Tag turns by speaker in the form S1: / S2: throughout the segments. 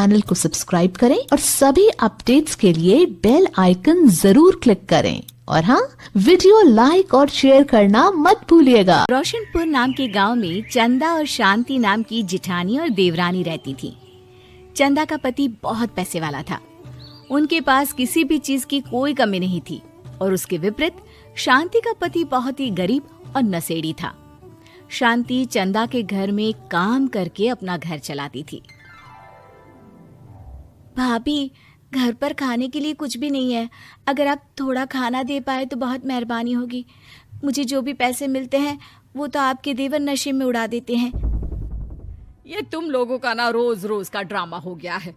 S1: Channel को subscribe करें और सभी अपडेट्स के लिए बेल आइकन जरूर क्लिक करें। और हाँ, वीडियो लाइक और शेयर करना मत भूलिएगा।
S2: रोशनपुर नाम के गांव में चंदा और शांति नाम की जिठानी और देवरानी रहती थी। चंदा का पति बहुत पैसे वाला था। उनके पास किसी भी चीज की कोई कमी नहीं थी और उसके विपरीत शांति का पति बहुत ही गरीब और नशेड़ी था। शांति चंदा के घर में काम करके अपना घर चलाती थी। भाभी, घर पर खाने के लिए कुछ भी नहीं है। अगर आप थोड़ा खाना दे पाए तो बहुत मेहरबानी होगी। मुझे जो भी पैसे मिलते हैं वो तो आपके देवर नशे में उड़ा देते हैं।
S3: ये तुम लोगों का ना रोज रोज का ड्रामा हो गया है।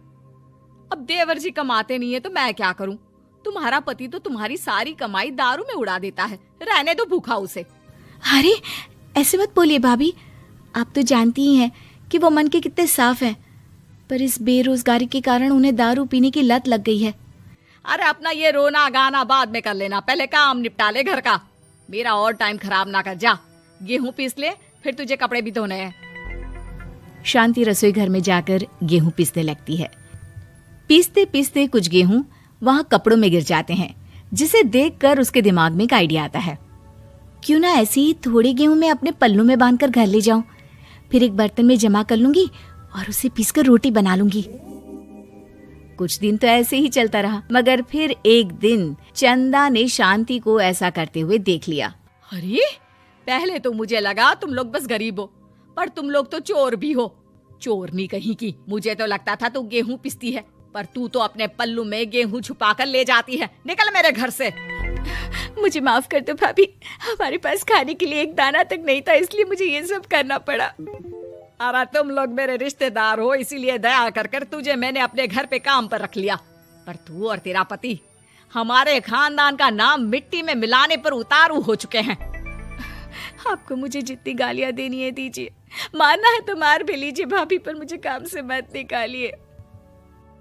S3: अब देवर जी कमाते नहीं है तो मैं क्या करूं? तुम्हारा पति तो तुम्हारी सारी कमाई दारू में उड़ा देता है। रहने दो भूखा उसे।
S2: अरे ऐसे मत बोलिए भाभी, आप तो जानती ही हैं कि वो मन के कितने साफ हैं, पर इस बेरोजगारी के कारण उन्हें दारू पीने की लत लग गई है।
S3: अरे अपना ये रोना गाना बाद में कर लेना, पहले काम निपटा ले घर का। मेरा और टाइम खराब ना कर। जा गेहूं पीस ले, फिर तुझे कपड़े भी धोने हैं।
S2: शांति रसोई घर में जाकर गेहूं पीसने लगती है। पीसते पीसते कुछ गेहूं वहां कपड़ों में गिर जाते हैं, जिसे देखकर उसके दिमाग में एक आइडिया आता है। क्यों ना ऐसे ही थोड़े गेहूं मैं अपने पल्लू में बांधकर घर ले जाऊं, फिर एक बर्तन में जमा कर लूंगी और उसे पीसकर रोटी बना लूंगी। कुछ दिन तो ऐसे ही चलता रहा, मगर फिर एक दिन चंदा ने शांति को ऐसा करते हुए देख लिया।
S3: अरे पहले तो मुझे लगा तुम लोग बस गरीब हो, पर तुम लोग तो चोर भी हो। चोरनी कहीं की। मुझे तो लगता था तू गेहूं पिसती है, पर तू तो अपने पल्लू में गेहूं छुपा कर ले जाती है। निकल मेरे घर से।
S2: मुझे माफ कर दो भाभी, हमारे पास खाने के लिए एक दाना तक नहीं था, इसलिए मुझे ये सब करना पड़ा।
S3: अरे तुम लोग मेरे रिश्तेदार हो, इसीलिए दया कर कर तुझे मैंने अपने घर पे काम पर रख लिया। पर तू और तेरा पति हमारे खानदान का नाम मिट्टी में मिलाने पर उतारू हो चुके हैं।
S2: आपको मुझे जितनी गालियां देनी है दीजिए, मारना है तो मार भी लीजिए भाभी, पर मुझे काम से मत निकालिए।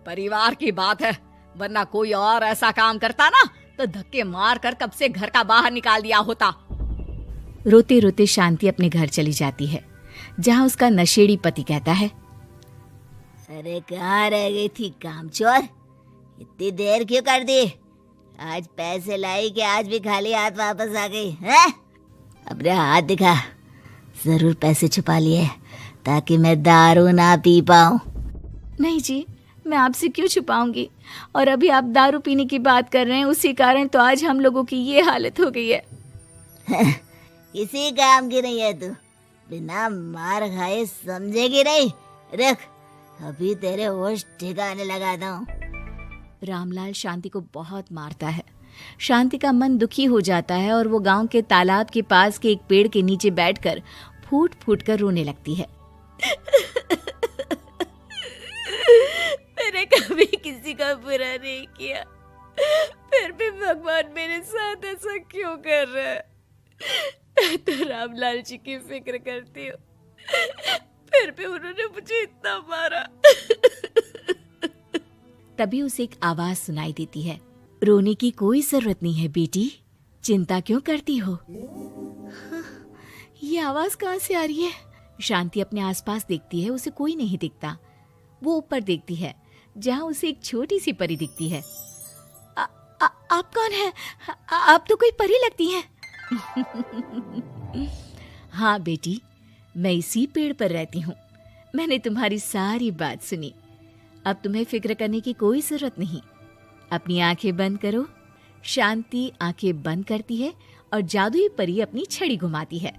S3: परिवार की बात है, वरना कोई और ऐसा काम करता ना तो धक्के मार कर कब से घर का बाहर निकाल दिया होता।
S2: रोते रोते शांति अपने घर चली जाती है, जहाँ उसका नशेड़ी पति कहता है,
S4: अरे कहाँ रह गई थी कामचोर? इतनी देर क्यों कर दी? आज पैसे लाई कि आज भी खाली हाथ वापस आ गई है? अपने हाथ दिखा। जरूर पैसे छुपा लिए ताकि मैं दारू ना पी पाऊं।
S2: नहीं जी, मैं आपसे क्यों छुपाऊंगी? और अभी आप दारू पीने की बात कर रहे हैं, उसी कारण तो आज हम लोगों की ये हालत हो गई है।
S4: किसी काम की नहीं है तू, बिना मार खाए समझेगी नहीं। रख, अभी तेरे होश ठिकाने लगाता हूँ।
S2: रामलाल शांति को बहुत मारता है। शांति का मन दुखी हो जाता है और वो गांव के तालाब के पास के एक पेड़ के नीचे बैठकर फूट फूट कर रोने लगती है।
S4: मैंने कभी किसी का बुरा नहीं किया, फिर भी भगवान मेरे साथ ऐसा क्यों कर रहा है? मैं तो रामलाल जी की फिक्र करती हूँ, फिर भी उन्होंने मुझे इतना मारा।
S2: तभी उसे एक आवाज सुनाई देती है, रोने की कोई जरूरत नहीं है बेटी, चिंता क्यों करती हो? ये आवाज कहाँ से आ रही है? शांति अपने आसपास देखती है, उसे कोई नहीं दिखता। वो ऊपर देखती है, जहाँ उसे एक छोटी सी परी दिखती है। आप कौन है? आप तो कोई परी लगती हैं। हाँ बेटी, मैं इसी पेड़ पर रहती हूँ। मैंने तुम्हारी सारी बात सुनी। अब तुम्हें फिक्र करने की कोई जरूरत नहीं। अपनी आंखें बंद करो। शांति आंखें बंद करती है और जादुई परी अपनी छड़ी घुमाती है।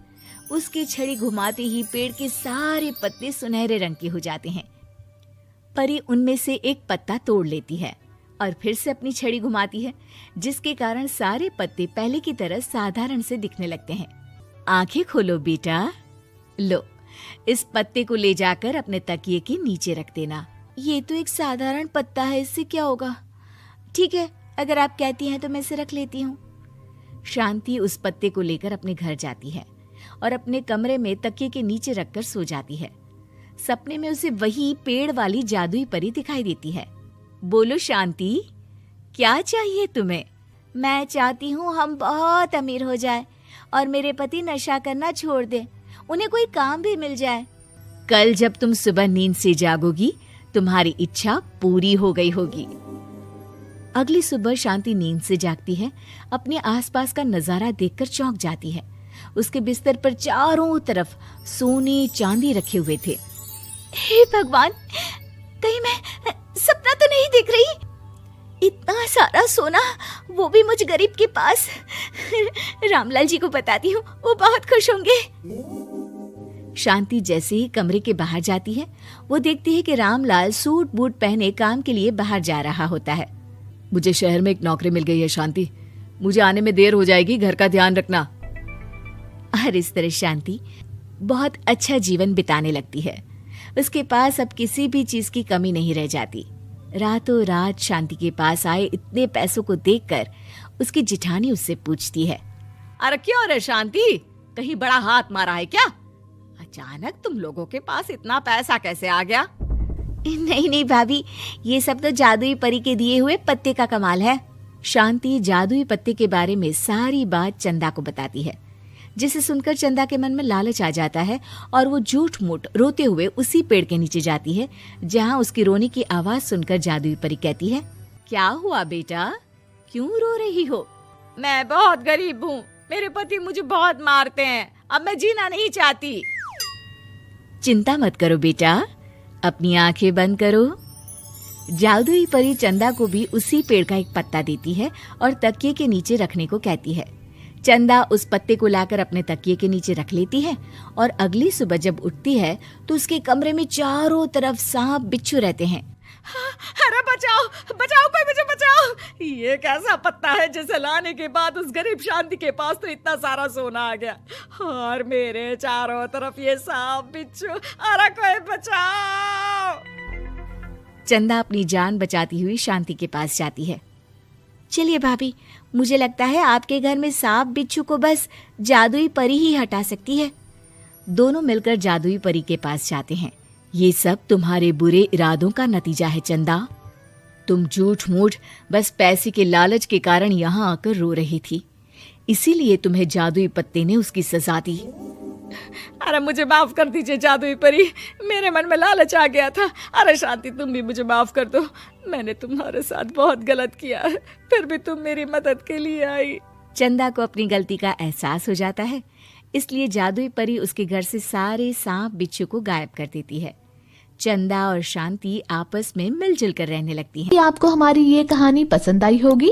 S2: उसकी छड़ी घुमाते ही पेड़ के सारे पत्ते सुनहरे रंग के हो जाते हैं। परी उनमें से एक पत्ता तोड़ लेती है और फिर से अपनी छड़ी घुमाती है, जिसके कारण सारे पत्ते पहले की तरह साधारण से दिखने लगते हैं। आंखें खोलो बेटा। लो, इस पत्ते को ले जाकर अपने तकिए के नीचे रख देना। ये तो एक साधारण पत्ता है, इससे क्या होगा? ठीक है, अगर आप कहती हैं तो मैं इसे रख लेती हूँ। शांति उस पत्ते को लेकर अपने घर जाती है और अपने कमरे में तकिए के नीचे रखकर सो जाती है। सपने में उसे वही पेड़ वाली जादुई परी दिखाई देती है। बोलो शांति, क्या चाहिए तुम्हें? मैं चाहती हूँ हम बहुत अमीर हो जाए और मेरे पति नशा करना छोड़ दे, उन्हें कोई काम भी मिल जाए। कल जब तुम सुबह नींद से जागोगी तुम्हारी इच्छा पूरी हो गई होगी। अगली सुबह शांति नींद से जागती है। अपने आसपास का नजारा देखकर चौंक जाती है। उसके बिस्तर पर चारों तरफ सोने चांदी रखे हुए थे। हे भगवान, कहीं मैं सपना तो नहीं देख रही? इतना सारा सोना, वो भी मुझ गरीब के पास। रामलाल जी को बताती हूँ, वो बहुत खुश होंगे। शांति जैसे ही कमरे के बाहर जाती है, वो देखती है कि रामलाल सूट बूट पहने काम के लिए बाहर जा रहा होता है।
S3: मुझे शहर में एक नौकरी मिल गई है शांति, मुझे आने में देर हो जाएगी, घर का ध्यान रखना।
S2: और इस तरह शांति बहुत अच्छा जीवन बिताने लगती है। उसके पास अब किसी भी चीज की कमी नहीं रह जाती। रातों रात शांति के पास आए इतने पैसों को देखकर उसकी जिठानी उससे पूछती है,
S3: अरे क्यों रे शांति, कहीं बड़ा हाथ मारा है क्या? अचानक तुम लोगों के पास इतना पैसा कैसे आ गया?
S2: नहीं नहीं भाभी, ये सब तो जादुई परी के दिए हुए पत्ते का कमाल है। शांति जादुई पत्ते के बारे में सारी बात चंदा को बताती है, जिसे सुनकर चंदा के मन में लालच आ जाता है और वो झूठ मूठ रोते हुए उसी पेड़ के नीचे जाती है जहाँ उसकी रोने की आवाज सुनकर जादुई परी कहती है,
S3: क्या हुआ बेटा, क्यों रो रही हो? मैं बहुत गरीब हूँ, मेरे पति मुझे बहुत मारते हैं, अब मैं जीना नहीं चाहती।
S2: चिंता मत करो बेटा, अपनी आंखें बंद करो। जादुई परी चंदा को भी उसी पेड़ का एक पत्ता देती है और तकिए के नीचे रखने को कहती है। चंदा उस पत्ते को लाकर अपने तकिए के नीचे रख लेती है और अगली सुबह जब उठती है तो उसके कमरे में चारों तरफ सांप बिच्छू रहते हैं।
S3: अरे बचाओ बचाओ, कोई मुझे बचाओ, ये कैसा पत्ता है जिसे लाने के बाद उस गरीब शांति के पास तो इतना सारा सोना आ गया और मेरे चारों तरफ ये सांप बिच्छू, अरे कोई बचाओ।
S2: चंदा अपनी जान बचाती हुई शांति के पास जाती है। चलिए भाभी, मुझे लगता है आपके घर में सांप बिच्छू को बस जादुई परी ही हटा सकती है। दोनों मिलकर जादुई परी के पास जाते हैं। ये सब तुम्हारे बुरे इरादों का नतीजा है चंदा। तुम झूठ मूठ बस पैसे के लालच के कारण यहाँ आकर रो रही थी, इसीलिए तुम्हें जादुई पत्ते ने उसकी सजा दी।
S3: अरे मुझे माफ कर दीजिए जादुई परी, मेरे मन में लालच आ गया था। अरे शांति, तुम भी मुझे माफ कर दो, मैंने तुम्हारे साथ बहुत गलत किया है, फिर भी तुम मेरी मदद के लिए आई।
S2: चंदा को अपनी गलती का एहसास हो जाता है, इसलिए जादुई परी उसके घर से सारे सांप बिच्छू को गायब कर देती है। चंदा और शांति आपस में मिलजुल कर रहने लगती हैं।
S1: आपको हमारी ये कहानी पसंद आई होगी।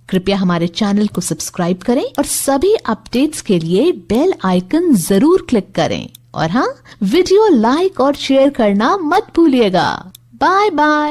S1: कृपया हमारे चैनल को सब्सक्राइब करें और सभी अपडेट्स के लिए बेल आइकन जरूर क्लिक करें। और हाँ, वीडियो लाइक और शेयर करना मत भूलिएगा। Bye bye.